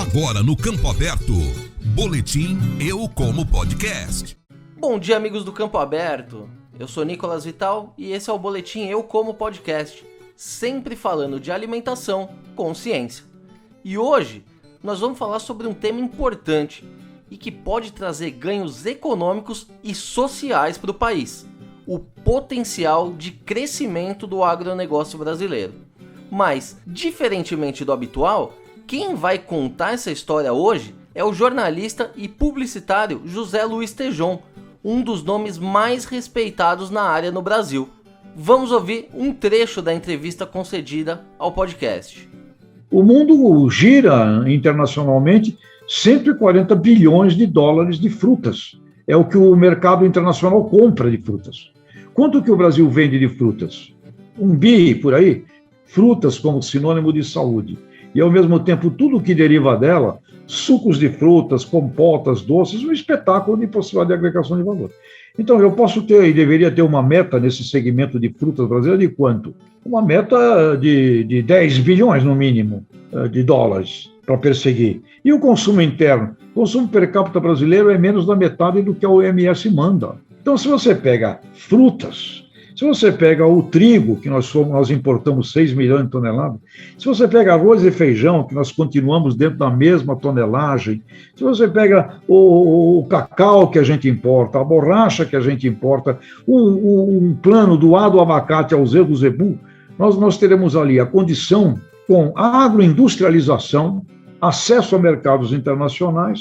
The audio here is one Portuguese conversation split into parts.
Agora no Campo Aberto, Boletim Eu Como Podcast. Bom dia, amigos do Campo Aberto. Eu sou Nicolas Vital e esse é o Boletim Eu Como Podcast, sempre falando de alimentação com ciência. E hoje nós vamos falar sobre um tema importante e que pode trazer ganhos econômicos e sociais para o país: o potencial de crescimento do agronegócio brasileiro. Mas, diferentemente do habitual, quem vai contar essa história hoje é o jornalista e publicitário José Luiz Tejon, um dos nomes mais respeitados na área no Brasil. Vamos ouvir um trecho da entrevista concedida ao podcast. O mundo gira internacionalmente 140 bilhões de dólares de frutas. É o que o mercado internacional compra de frutas. Quanto que o Brasil vende de frutas? 1 bi por aí. Frutas como sinônimo de saúde. E, ao mesmo tempo, tudo o que deriva dela, sucos de frutas, compotas, doces, um espetáculo de possibilidade de agregação de valor. Então, eu posso ter e deveria ter uma meta nesse segmento de frutas brasileiras de quanto? Uma meta de 10 bilhões, no mínimo, de dólares para perseguir. E o consumo interno? O consumo per capita brasileiro é menos da metade do que a OMS manda. Então, se você pega frutas, se você pega o trigo, que nós importamos 6 milhões de toneladas, se você pega arroz e feijão, que nós continuamos dentro da mesma tonelagem, se você pega o cacau que a gente importa, a borracha que a gente importa, um plano do A do abacate ao Z do zebu, nós teremos ali a condição com a agroindustrialização, acesso a mercados internacionais,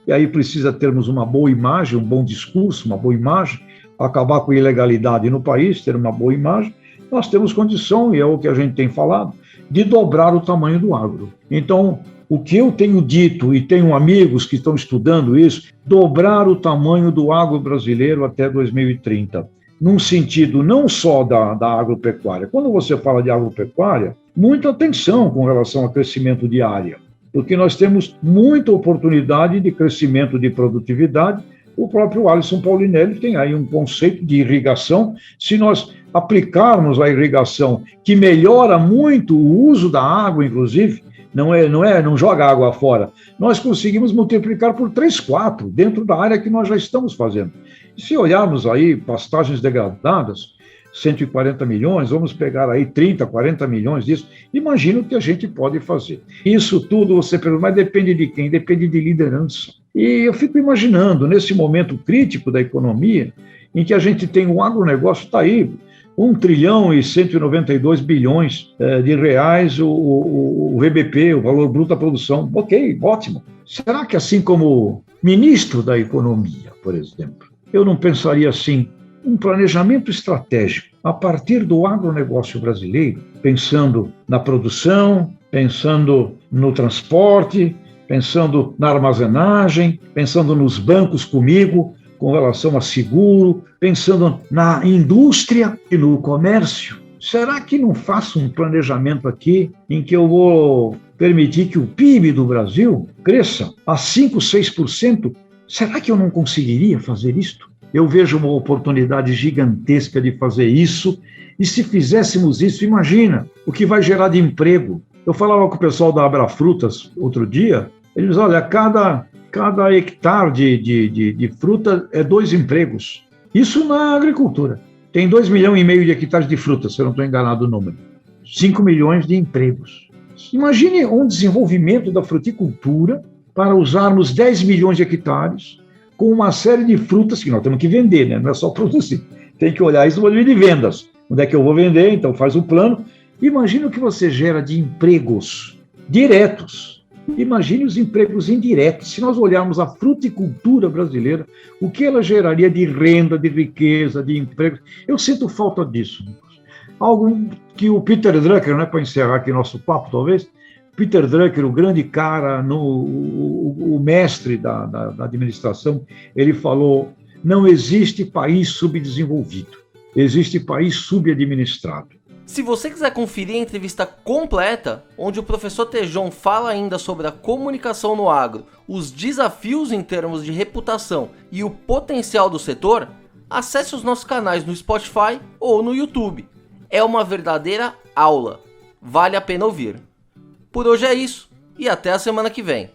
e aí precisa termos uma boa imagem, um bom discurso, uma boa imagem, acabar com a ilegalidade no país, ter uma boa imagem. Nós temos condição, e é o que a gente tem falado, de dobrar o tamanho do agro. Então, o que eu tenho dito, e tenho amigos que estão estudando isso, dobrar o tamanho do agro brasileiro até 2030, num sentido não só da agropecuária. Quando você fala de agropecuária, muita atenção com relação ao crescimento de área, porque nós temos muita oportunidade de crescimento de produtividade. O próprio Alisson Paulinelli tem aí um conceito de irrigação. Se nós aplicarmos a irrigação, que melhora muito o uso da água, inclusive, não joga água fora, nós conseguimos multiplicar por 3, 4 dentro da área que nós já estamos fazendo. E se olharmos aí pastagens degradadas, 140 milhões, vamos pegar aí 30, 40 milhões disso, imagina o que a gente pode fazer. Isso tudo, você pergunta, mas depende de quem? Depende de liderança. E eu fico imaginando, nesse momento crítico da economia, em que a gente tem um agronegócio, está aí, 1 trilhão e 192 bilhões de reais o VBP, o valor bruto da produção. Ok, ótimo. Será que assim como ministro da economia, por exemplo, eu não pensaria assim, um planejamento estratégico a partir do agronegócio brasileiro, pensando na produção, pensando no transporte, pensando na armazenagem, pensando nos bancos comigo, com relação a seguro, pensando na indústria e no comércio? Será que não faço um planejamento aqui em que eu vou permitir que o PIB do Brasil cresça a 5, 6%? Será que eu não conseguiria fazer isto? Eu vejo uma oportunidade gigantesca de fazer isso, e se fizéssemos isso, imagina o que vai gerar de emprego. Eu falava com o pessoal da Abrafrutas outro dia, eles dizem, olha, cada hectare de fruta é 2 empregos. Isso na agricultura. Tem 2,5 milhões de hectares de fruta, se eu não estou enganado o número. 5 milhões de empregos. Imagine um desenvolvimento da fruticultura para usarmos 10 milhões de hectares com uma série de frutas que nós temos que vender, né? Não é só produzir. Tem que olhar isso no modelo de vendas. Onde é que eu vou vender? Então faz o plano. Imagine o que você gera de empregos diretos. Imagine os empregos indiretos. Se nós olharmos a fruticultura brasileira, o que ela geraria de renda, de riqueza, de empregos. Eu sinto falta disso. Algo que o Peter Drucker, né, para encerrar aqui nosso papo, talvez, Peter Drucker, o grande cara, o mestre da administração, ele falou, não existe país subdesenvolvido, existe país subadministrado. Se você quiser conferir a entrevista completa, onde o professor Tejon fala ainda sobre a comunicação no agro, os desafios em termos de reputação e o potencial do setor, acesse os nossos canais no Spotify ou no YouTube. É uma verdadeira aula. Vale a pena ouvir. Por hoje é isso e até a semana que vem.